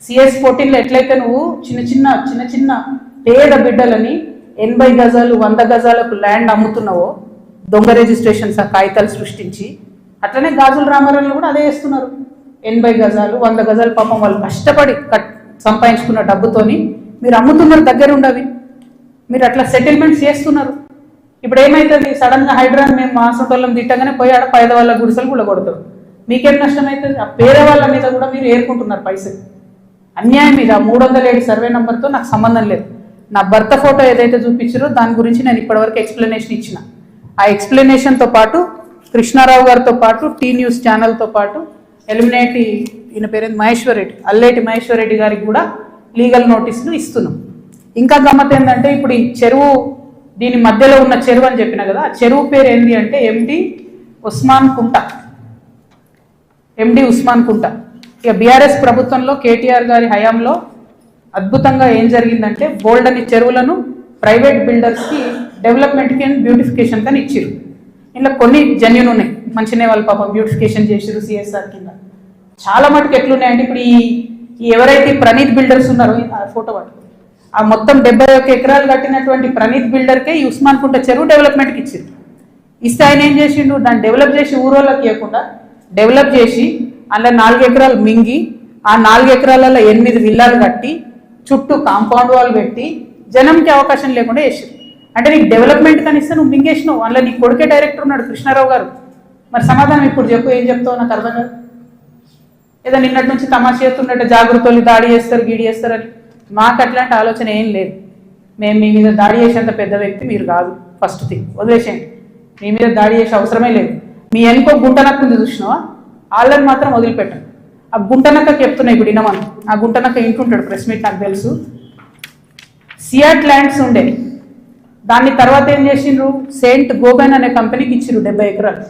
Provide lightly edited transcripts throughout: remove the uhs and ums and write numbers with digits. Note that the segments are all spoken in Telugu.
CS14లో ఎట్లయితే నువ్వు చిన్న చిన్న పేద బిడ్డలని 80 గజాలు 100 గజాలకు ల్యాండ్ అమ్ముతున్నావో దొంగ రిజిస్ట్రేషన్స్ ఆ కాగితాలు సృష్టించి, అట్లనే గాజుల రామారావులు కూడా అదే చేస్తున్నారు. 80 గజాలు 100 గజాలు పాపం వాళ్ళు కష్టపడి సంపాదించుకున్న డబ్బుతోని మీరు అమ్ముతున్నారు, దగ్గర ఉండవి మీరు అట్లా సెటిల్మెంట్స్ చేస్తున్నారు. ఇప్పుడు ఏమవుతుంది, సడన్గా హైడ్రాన్ మేము మా సొంతోళ్ళం తిట్టగానే పోయి ఆడ పేదవాళ్ళ గుడిసెలు కూడా కొడతారు. మీకేం నష్టం అవుతుంది? ఆ పేదవాళ్ళ మీద కూడా మీరు ఏరుకుంటున్నారు పైసలు. అన్యాయం మీద 307 సర్వే నెంబర్తో నాకు సంబంధం లేదు. నా భర్త ఫోటో ఏదైతే చూపించారో దాని గురించి నేను ఇప్పటివరకు ఎక్స్ప్లెనేషన్ ఇచ్చిన. ఆ ఎక్స్ప్లెనేషన్తో పాటు కృష్ణారావు గారితో పాటు టీ న్యూస్ ఛానల్తో పాటు ఎలిమినేటి ఈయన పేరు మహేశ్వర్ రెడ్డి, అల్లేటి మహేశ్వర్ రెడ్డి గారికి కూడా లీగల్ నోటీసులు ఇస్తున్నాం. ఇంకా గమ్మత్ ఏంటంటే ఇప్పుడు ఈ చెరువు, దీని మధ్యలో ఉన్న చెరువు అని చెప్పిన కదా, ఆ చెరువు పేరు ఏంటి అంటే ఎండి ఉస్మాన్ కుంట. ఇక బీఆర్ఎస్ ప్రభుత్వంలో కేటీఆర్ గారి హయాంలో అద్భుతంగా ఏం జరిగిందంటే బోల్డ్ చెరువులను ప్రైవేట్ బిల్డర్స్కి డెవలప్మెంట్కి అండ్ బ్యూటిఫికేషన్ అని ఇచ్చిరు. ఇలా కొన్ని జెన్యూన్ ఉన్నాయి, మంచినే వాళ్ళు పాపం బ్యూటిఫికేషన్ చేసిరు CSR కింద. చాలా మటుకు ఎట్లున్నాయంటే ఇప్పుడు ఈ ఎవరైతే ప్రణీత్ బిల్డర్స్ ఉన్నారో, ఆ ఫోటో పట్టుకో, ఆ మొత్తం 71 ఎకరాలు కట్టినటువంటి ప్రణీత్ బిల్డర్కే ఈ ఉస్మాన్ కుంట చెరువు డెవలప్మెంట్కి ఇచ్చారు. ఇస్తే ఆయన ఏం చేసిండు, దాన్ని డెవలప్ చేసి ఊరోళ్ళకి ఇవ్వకుండా డెవలప్ చేసి అందులో 4 ఎకరాలు మింగి, ఆ 4 ఎకరాలలో 8 విల్లాలు కట్టి చుట్టూ కాంపౌండ్ వాల్ పెట్టి జనంకి అవకాశం లేకుండా చేసారు. అంటే నీకు డెవలప్మెంట్ కనిస్తే నువ్వు మింగేసినావు. అందులో నీ కొడుకే డైరెక్టర్ ఉన్నాడు కృష్ణారావు గారు. మరి సమాధానం ఇప్పుడు చెప్పు, ఏం చెప్తావు నాకు అర్థం కాదు. ఏదో నిన్నటి నుంచి తమాషా చేస్తున్నట్టు జాగృతులు దాడి చేస్తారు గీడి చేస్తారని. మాకు అట్లాంటి ఆలోచన ఏం లేదు. మేము మీ మీద దాడి చేసేంత పెద్ద వ్యక్తి మీరు కాదు. ఫస్ట్ థింగ్ వదిలేసేయండి, మీ మీద దాడి చేసే అవసరమే లేదు. మీ ఎన్కో గుంటనక్క ఉంది చూసినావా, వాళ్ళని మాత్రం వదిలిపెట్టండి. ఆ గుంటనక్కకి చెప్తున్నా ఇప్పుడు ఇనమని. ఆ గుంటనక్క ఇంటుంటాడు, ప్రెస్ మీట్ నాకు తెలుసు. సియాట్ ల్యాండ్స్ ఉండే, దాన్ని తర్వాత ఏం చేసిండ్రు, సెయింట్ గోబెన్ అనే కంపెనీకి ఇచ్చిర్రు 70 ఎకరాలు.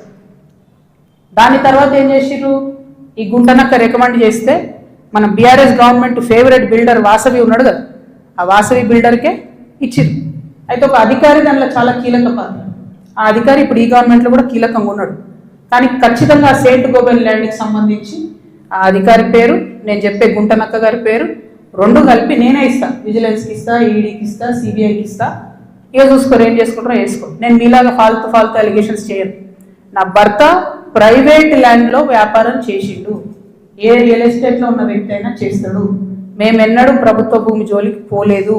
దాని తర్వాత ఏం చేసిర్రు, ఈ గుంటనక్క రికమెండ్ చేస్తే మన BRS government favourite builder Vasavi ఉన్నాడు కదా, ఆ వాసవి బిల్డర్కే ఇచ్చిర్రు. అయితే ఒక అధికారి దానిలో చాలా కీలక పాత్ర. ఆ అధికారి ఇప్పుడు ఈ గవర్నమెంట్లో కూడా కీలకంగా ఉన్నాడు. కానీ ఖచ్చితంగా సెయింట్ గోబెన్ ల్యాండ్కి సంబంధించి ఆ అధికారి పేరు, నేను చెప్పే గుంటనక్క గారి పేరు, రెండు కలిపి నేనే ఇస్తా. విజిలెన్స్కి ఇస్తా, ఈడీకి ఇస్తా, సిబిఐకి ఇస్తా. ఇక చూసుకోరు, ఏం చేసుకుంటారో వేసుకో. నేను మీలాగా ఫాల్తు అలిగేషన్స్ చేయను. నా భర్త ప్రైవేట్ ల్యాండ్లో వ్యాపారం చేసిండు. ఏ రియల్ ఎస్టేట్లో ఉన్న వ్యక్తి అయినా చేస్తాడు. మేమెన్నడూ ప్రభుత్వ భూమి జోలికి పోలేదు.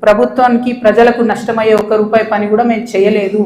ప్రభుత్వానికి ప్రజలకు నష్టమయ్యే 1 రూపాయి పని కూడా మేము చేయలేదు.